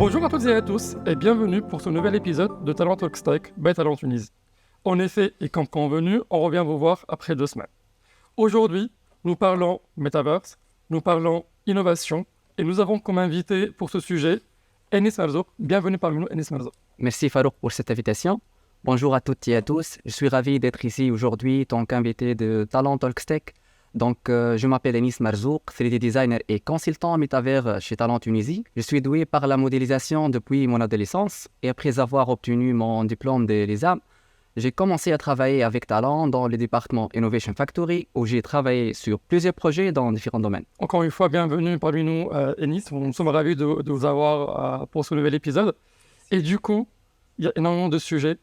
Bonjour à toutes et à tous et bienvenue pour ce nouvel épisode de Talent Talks Tech by Talent Tunisie. En effet, et comme convenu, on revient vous voir après 2 semaines. Aujourd'hui, nous parlons Metaverse, nous parlons innovation et nous avons comme invité pour ce sujet Enis Merzouk. Bienvenue parmi nous, Enis Merzouk. Merci Farouk pour cette invitation. Bonjour à toutes et à tous. Je suis ravi d'être ici aujourd'hui en tant qu'invité de Talent Talks Tech. Je m'appelle Enis Merzouk, 3D designer et consultant en métavers chez Talent Tunisie. Je suis doué par la modélisation depuis mon adolescence et après avoir obtenu mon diplôme de l'ESAM, j'ai commencé à travailler avec Talent dans le département Innovation Factory où j'ai travaillé sur plusieurs projets dans différents domaines. Encore une fois, bienvenue parmi nous, Enis. Nous sommes ravis de vous avoir pour ce nouvel épisode. Et du coup, il y a énormément de sujets.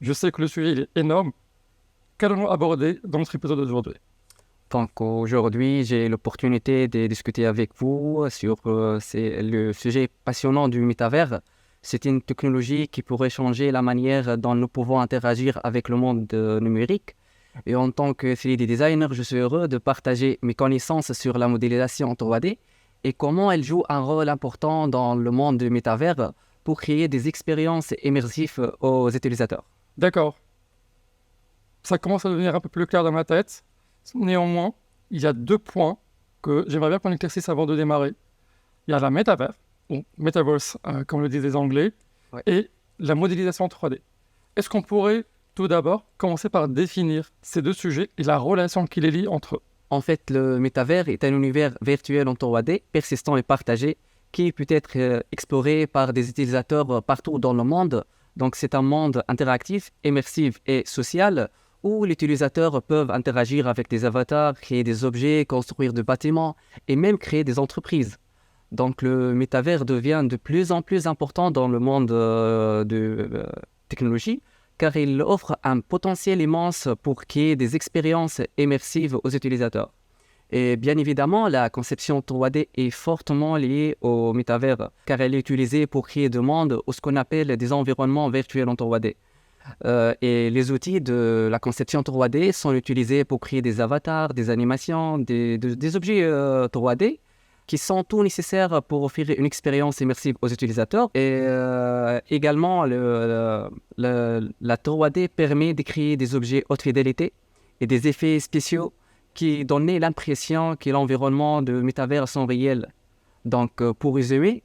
Je sais que le sujet il est énorme. Qu'allons-nous aborder dans notre épisode d'aujourd'hui ? Donc aujourd'hui, j'ai l'opportunité de discuter avec vous sur le sujet passionnant du métavers. C'est une technologie qui pourrait changer la manière dont nous pouvons interagir avec le monde numérique. Et en tant que 3D designer, je suis heureux de partager mes connaissances sur la modélisation en 3D et comment elle joue un rôle important dans le monde du métavers pour créer des expériences immersives aux utilisateurs. D'accord. Ça commence à devenir un peu plus clair dans ma tête. Néanmoins, il y a 2 points que j'aimerais bien qu'on éclaircisse avant de démarrer. Il y a la métavers, ou metaverse, comme le disent les Anglais, Ouais. et la modélisation 3D. Est-ce qu'on pourrait tout d'abord commencer par définir ces 2 sujets et la relation qui les lie entre eux ? En fait, le métavers est un univers virtuel en 3D, persistant et partagé, qui peut être exploré par des utilisateurs partout dans le monde. Donc, c'est un monde interactif, immersif et social, où les utilisateurs peuvent interagir avec des avatars, créer des objets, construire des bâtiments et même créer des entreprises. Donc, le métavers devient de plus en plus important dans le monde de technologie, car il offre un potentiel immense pour créer des expériences immersives aux utilisateurs. Et bien évidemment, la conception 3D est fortement liée au métavers, car elle est utilisée pour créer des mondes ou ce qu'on appelle des environnements virtuels en 3D. Et les outils de la conception 3D sont utilisés pour créer des avatars, des animations, des objets 3D qui sont tout nécessaires pour offrir une expérience immersive aux utilisateurs. Et également, la 3D permet de créer des objets haute fidélité et des effets spéciaux qui donnent l'impression que l'environnement de métavers sont réels. Donc, pour résumer,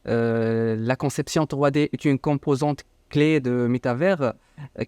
la conception 3D est une composante clé de métavers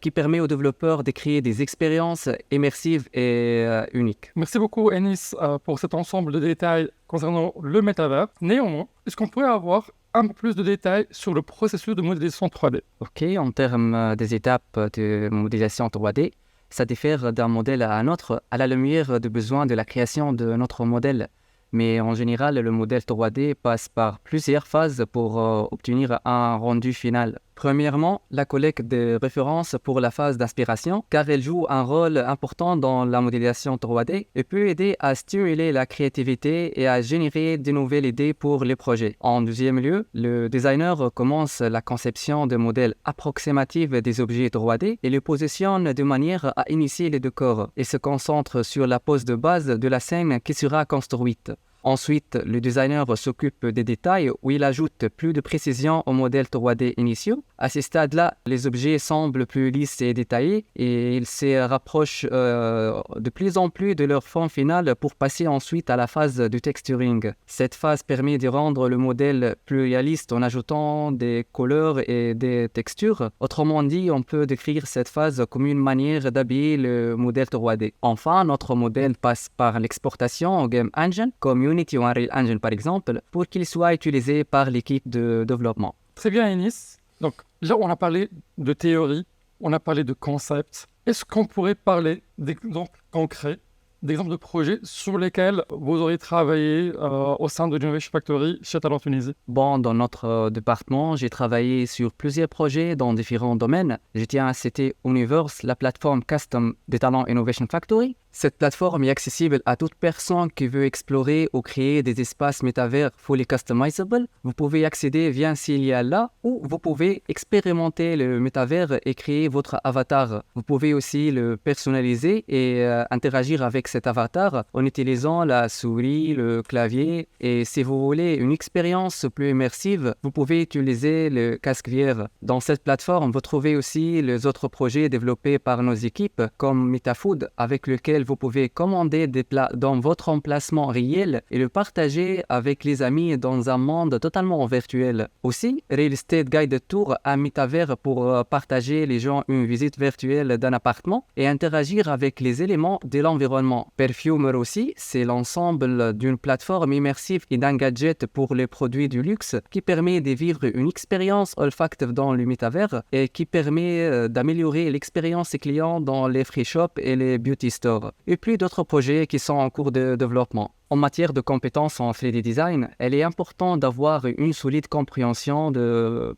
qui permet aux développeurs de créer des expériences immersives et uniques. Merci beaucoup, Enis, pour cet ensemble de détails concernant le métavers. Néanmoins, est-ce qu'on pourrait avoir un peu plus de détails sur le processus de modélisation 3D ? Ok, en termes des étapes de modélisation 3D, ça diffère d'un modèle à un autre à la lumière des besoins de la création de notre modèle. Mais en général, le modèle 3D passe par plusieurs phases pour obtenir un rendu final. Premièrement, la collecte de références pour la phase d'inspiration, car elle joue un rôle important dans la modélisation 3D et peut aider à stimuler la créativité et à générer de nouvelles idées pour les projets. En deuxième lieu, le designer commence la conception de modèles approximatifs des objets 3D et les positionne de manière à initier les décors et se concentre sur la pose de base de la scène qui sera construite. Ensuite, le designer s'occupe des détails où il ajoute plus de précision aux modèles 3D initiaux. À ce stade-là, les objets semblent plus lisses et détaillés et ils se rapprochent de plus en plus de leur forme finale pour passer ensuite à la phase de texturing. Cette phase permet de rendre le modèle plus réaliste en ajoutant des couleurs et des textures. Autrement dit, on peut décrire cette phase comme une manière d'habiller le modèle 3D. Enfin, notre modèle passe par l'exportation au Game Engine, comme Unity ou Unreal Engine par exemple, pour qu'il soit utilisé par l'équipe de développement. Très bien, Enis. Donc là, on a parlé de théorie, on a parlé de concept. Est-ce qu'on pourrait parler d'exemples concrets, d'exemples de projets sur lesquels vous auriez travaillé au sein de l'Innovation Factory chez Talent Tunisie ? Bon, dans notre département, j'ai travaillé sur plusieurs projets dans différents domaines. Je tiens à citer Universe, la plateforme custom de Talent Innovation Factory. Cette plateforme est accessible à toute personne qui veut explorer ou créer des espaces métavers fully customizable. Vous pouvez y accéder via ce lien-là ou vous pouvez expérimenter le métavers et créer votre avatar. Vous pouvez aussi le personnaliser et interagir avec cet avatar en utilisant la souris, le clavier. Et si vous voulez une expérience plus immersive, vous pouvez utiliser le casque VR. Dans cette plateforme, vous trouvez aussi les autres projets développés par nos équipes comme MetaFood avec lequel vous pouvez commander des plats dans votre emplacement réel et le partager avec les amis dans un monde totalement virtuel. Aussi, Real Estate Guided Tour a un métavers pour partager les gens une visite virtuelle d'un appartement et interagir avec les éléments de l'environnement. Perfumer aussi, c'est l'ensemble d'une plateforme immersive et d'un gadget pour les produits du luxe qui permet de vivre une expérience olfactive dans le métavers et qui permet d'améliorer l'expérience client dans les free shops et les beauty stores. Et plus d'autres projets qui sont en cours de développement. En matière de compétences en 3D design, il est important d'avoir une solide compréhension du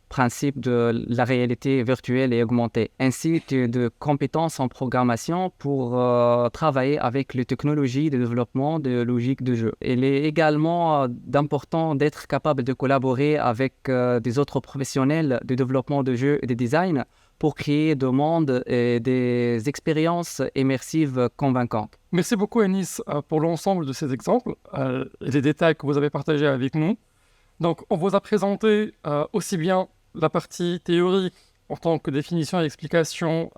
principe de la réalité virtuelle et augmentée, ainsi que de compétences en programmation pour travailler avec les technologies de développement de logique de jeu. Il est également important d'être capable de collaborer avec des autres professionnels de développement de jeux et de design pour créer des mondes et des expériences immersives convaincantes. Merci beaucoup Anis pour l'ensemble de ces exemples et les détails que vous avez partagés avec nous. Donc on vous a présenté aussi bien la partie théorique en tant que définition et explication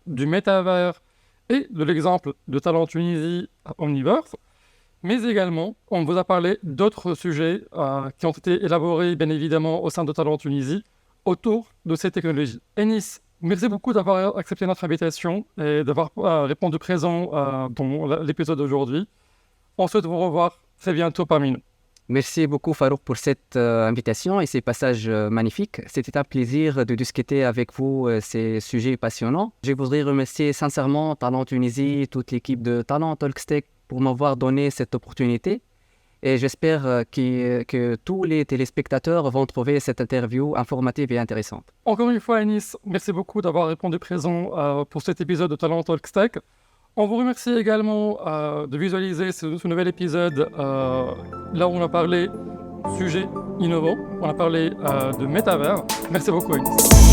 du métavers et de l'exemple de Talent Tunisie à Omniverse, mais également on vous a parlé d'autres sujets qui ont été élaborés bien évidemment au sein de Talent Tunisie autour de ces technologies. Enis, merci beaucoup d'avoir accepté notre invitation et d'avoir répondu présent dans l'épisode d'aujourd'hui. On souhaite vous revoir très bientôt parmi nous. Merci beaucoup Farouk pour cette invitation et ces passages magnifiques. C'était un plaisir de discuter avec vous ces sujets passionnants. Je voudrais remercier sincèrement Talent Tunisie, toute l'équipe de Talent Talkstech pour m'avoir donné cette opportunité. Et j'espère que tous les téléspectateurs vont trouver cette interview informative et intéressante. Encore une fois, Anis, merci beaucoup d'avoir répondu présent pour cet épisode de Talent Talks Tech. On vous remercie également de visualiser ce nouvel épisode là où on a parlé sujet innovant, on a parlé de métavers. Merci beaucoup, Anis.